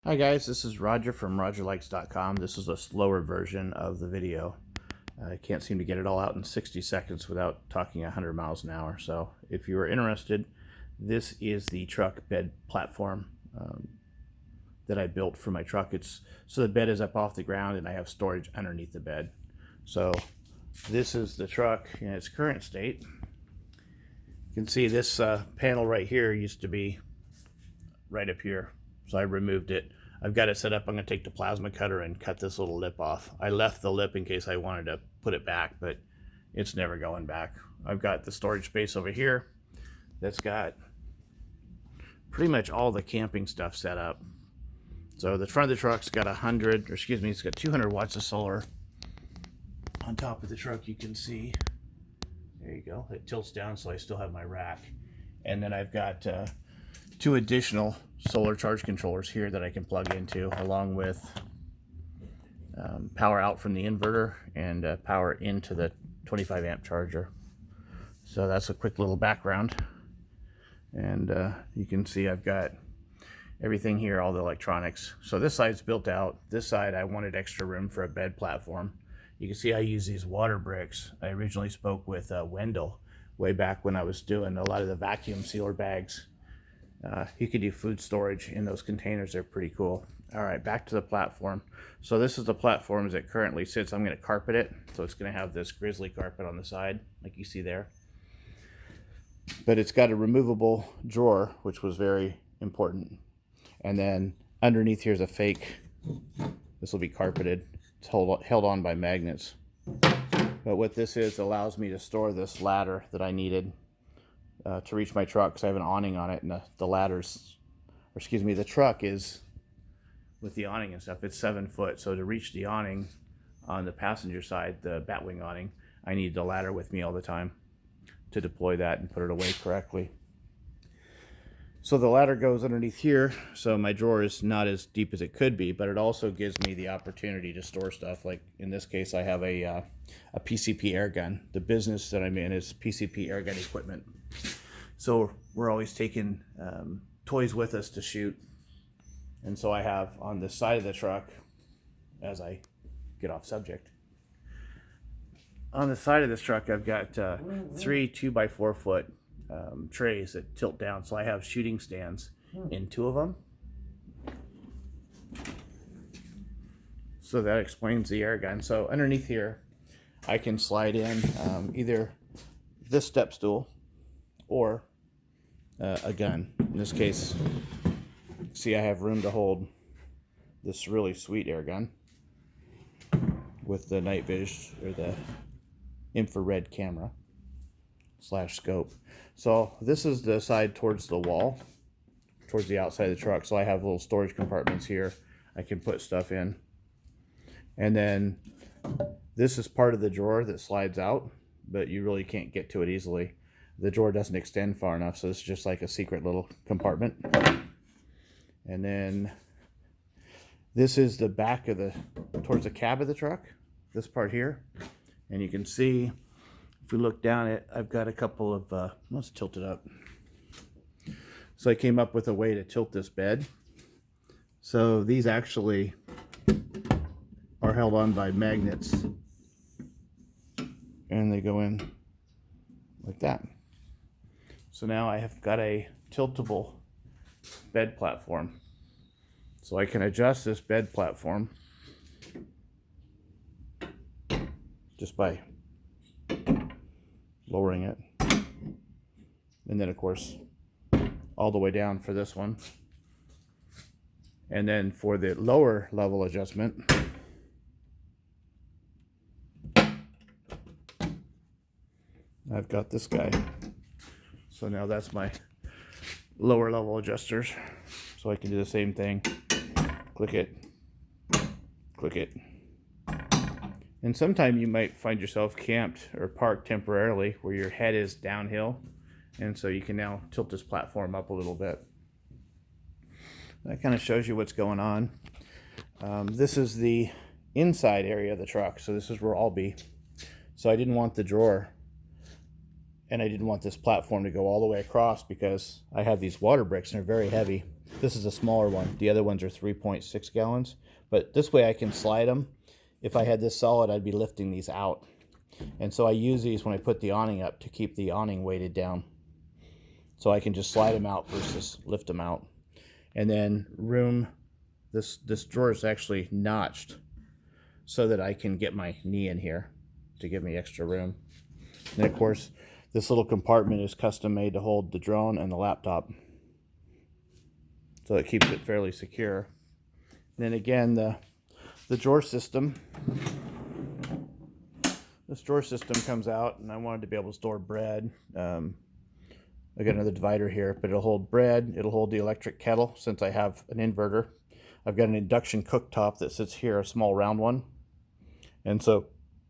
Hi guys, this is Roger from RogerLikes.com. This is a slower version of the video. I can't seem to get it all out in 60 seconds without talking 100 miles an hour. So if you are interested, this is the truck bed platform that I built for my truck. So the bed is up off the ground and I have storage underneath the bed. So this is the truck in its current state. You can see this panel right here used to be right up here. So I removed it. I've got it set up. I'm going to take the plasma cutter and cut this little lip off. I left the lip in case I wanted to put it back, but it's never going back. I've got the storage space over here that's got pretty much all the camping stuff set up. So the front of the truck's got it's got 200 watts of solar on top of the truck. You can see, there you go. It tilts down so I still have my rack. And then I've got two additional solar charge controllers here that I can plug into, along with power out from the inverter and power into the 25 amp charger. So that's a quick little background. And you can see I've got everything here, all the electronics. So this side's built out. This side I wanted extra room for a bed platform. You can see I use these water bricks. I originally spoke with Wendell way back when I was doing a lot of the vacuum sealer bags. You could do food storage in those containers. They're pretty cool. All right, back to the platform. So this is the platform as it currently sits. I'm going to carpet it. So it's going to have this grizzly carpet on the side, like you see there. But it's got a removable drawer, which was very important. And then underneath here's a fake. This will be carpeted. It's held on by magnets. But what this is allows me to store this ladder that I needed to reach my truck, because I have an awning on it, and the truck is, with the awning and stuff, it's 7 foot. So to reach the awning on the passenger side, the Batwing awning, I need the ladder with me all the time to deploy that and put it away correctly. So the ladder goes underneath here, so my drawer is not as deep as it could be, but it also gives me the opportunity to store stuff. Like in this case, I have a PCP air gun. The business that I'm in is PCP air gun equipment. So we're always taking toys with us to shoot. And so I have on the side of the truck, as I get off subject, on the side of this truck, I've got 3 2x4 foot trays that tilt down. So I have shooting stands in 2 of them. So that explains the air gun. So underneath here, I can slide in either this step stool or a gun. In this case, see, I have room to hold this really sweet air gun with the night vision, or the infrared camera / scope. So this is the side towards the wall, towards the outside of the truck. So I have little storage compartments here I can put stuff in. And then this is part of the drawer that slides out, but you really can't get to it easily. The drawer doesn't extend far enough, so it's just like a secret little compartment. And then this is the back of towards the cab of the truck, this part here. And you can see, if we look down it, I've got a couple of, let's tilt it up. So I came up with a way to tilt this bed. So these actually are held on by magnets, and they go in like that. So now I have got a tiltable bed platform. So I can adjust this bed platform just by lowering it. And then of course, all the way down for this one. And then for the lower level adjustment, I've got this guy. So now that's my lower level adjusters. So I can do the same thing. Click it. Click it. And sometime you might find yourself camped or parked temporarily where your head is downhill. And so you can now tilt this platform up a little bit. That kind of shows you what's going on. This is the inside area of the truck. So this is where I'll be. So I didn't want the drawer, and I didn't want this platform to go all the way across, because I have these water bricks and they're very heavy. This is a smaller one. The other ones are 3.6 gallons. But this way I can slide them. If I had this solid, I'd be lifting these out. And so I use these when I put the awning up to keep the awning weighted down. So I can just slide them out versus lift them out. And then this drawer is actually notched so that I can get my knee in here to give me extra room. And of course, this little compartment is custom made to hold the drone and the laptop. So it keeps it fairly secure. And then again, the drawer system. This drawer system comes out, and I wanted to be able to store bread. I got another divider here, but it'll hold bread. It'll hold the electric kettle since I have an inverter. I've got an induction cooktop that sits here, a small round one. And so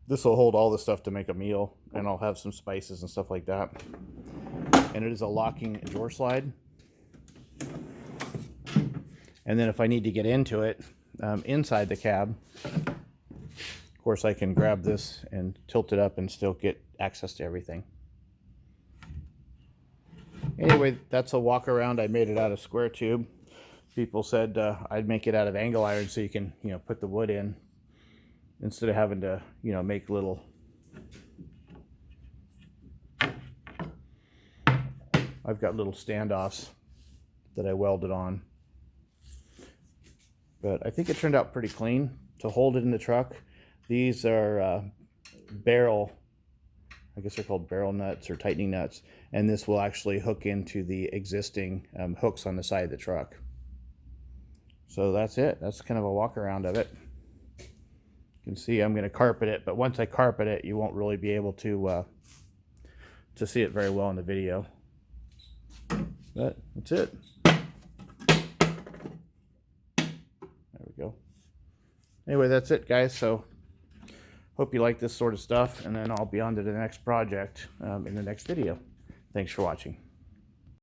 this will hold all the stuff to make a meal, and I'll have some spices and stuff like that. And it is a locking drawer slide. And then if I need to get into it, inside the cab, of course I can grab this and tilt it up and still get access to everything. Anyway, that's a walk around. I made it out of square tube. People said I'd make it out of angle iron so you can, put the wood in instead of having to, make little. I've got little standoffs that I welded on. But I think it turned out pretty clean to hold it in the truck. These are barrel, I guess they're called barrel nuts or tightening nuts. And this will actually hook into the existing hooks on the side of the truck. So that's it. That's kind of a walk around of it. You can see I'm going to carpet it, but once I carpet it, you won't really be able to see it very well in the video. But that's it. There we go. Anyway, that's it, guys. So hope you like this sort of stuff, and then I'll be on to the next project in the next video. Thanks for watching.